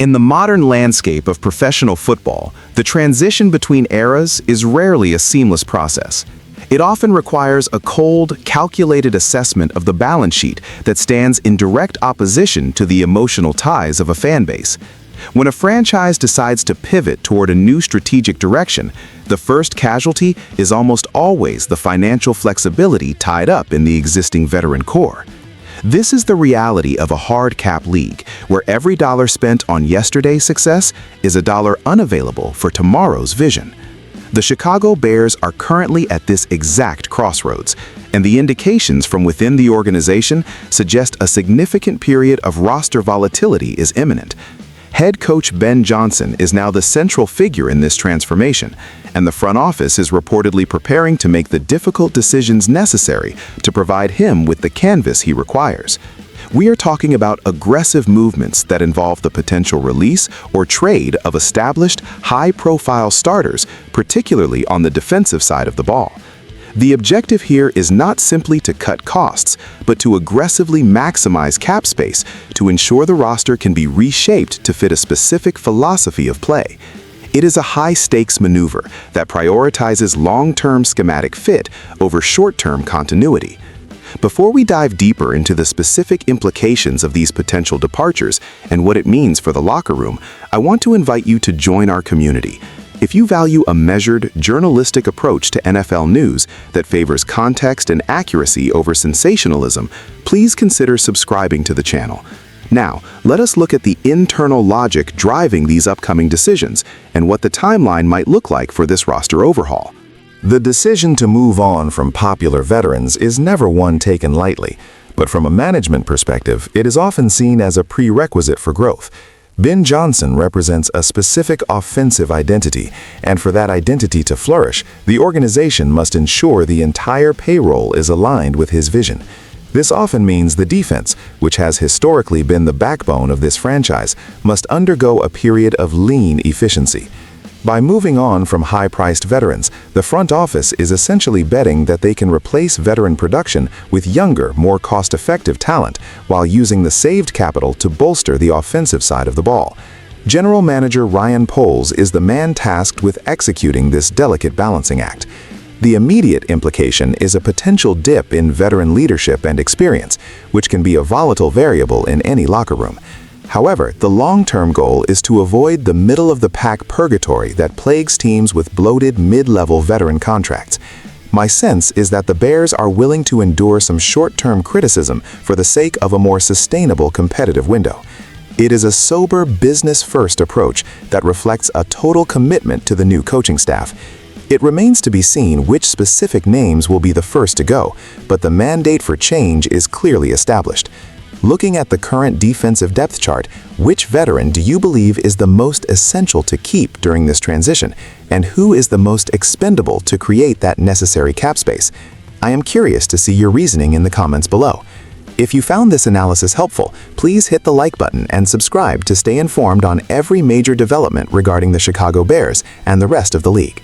In the modern landscape of professional football, the transition between eras is rarely a seamless process. It often requires a cold, calculated assessment of the balance sheet that stands in direct opposition to the emotional ties of a fan base. When a franchise decides to pivot toward a new strategic direction, the first casualty is almost always the financial flexibility tied up in the existing veteran core. This is the reality of a hard cap league, where every dollar spent on yesterday's success is a dollar unavailable for tomorrow's vision. The Chicago Bears are currently at this exact crossroads, and the indications from within the organization suggest a significant period of roster volatility is imminent. Head coach Ben Johnson is now the central figure in this transformation, and the front office is reportedly preparing to make the difficult decisions necessary to provide him with the canvas he requires. We are talking about aggressive movements that involve the potential release or trade of established, high-profile starters, particularly on the defensive side of the ball. The objective here is not simply to cut costs, but to aggressively maximize cap space to ensure the roster can be reshaped to fit a specific philosophy of play. It is a high-stakes maneuver that prioritizes long-term schematic fit over short-term continuity. Before we dive deeper into the specific implications of these potential departures and what it means for the locker room, I want to invite you to join our community. If you value a measured, journalistic approach to NFL news that favors context and accuracy over sensationalism, please consider subscribing to the channel. Now, let us look at the internal logic driving these upcoming decisions and what the timeline might look like for this roster overhaul. The decision to move on from popular veterans is never one taken lightly, but from a management perspective, it is often seen as a prerequisite for growth. Ben Johnson represents a specific offensive identity, and for that identity to flourish, the organization must ensure the entire payroll is aligned with his vision. This often means the defense, which has historically been the backbone of this franchise, must undergo a period of lean efficiency. By moving on from high-priced veterans, the front office is essentially betting that they can replace veteran production with younger, more cost-effective talent while using the saved capital to bolster the offensive side of the ball. General Manager Ryan Poles is the man tasked with executing this delicate balancing act. The immediate implication is a potential dip in veteran leadership and experience, which can be a volatile variable in any locker room. However, the long-term goal is to avoid the middle-of-the-pack purgatory that plagues teams with bloated mid-level veteran contracts. My sense is that the Bears are willing to endure some short-term criticism for the sake of a more sustainable competitive window. It is a sober business-first approach that reflects a total commitment to the new coaching staff. It remains to be seen which specific names will be the first to go, but the mandate for change is clearly established. Looking at the current defensive depth chart, which veteran do you believe is the most essential to keep during this transition, and who is the most expendable to create that necessary cap space? I am curious to see your reasoning in the comments below. If you found this analysis helpful, please hit the like button and subscribe to stay informed on every major development regarding the Chicago Bears and the rest of the league.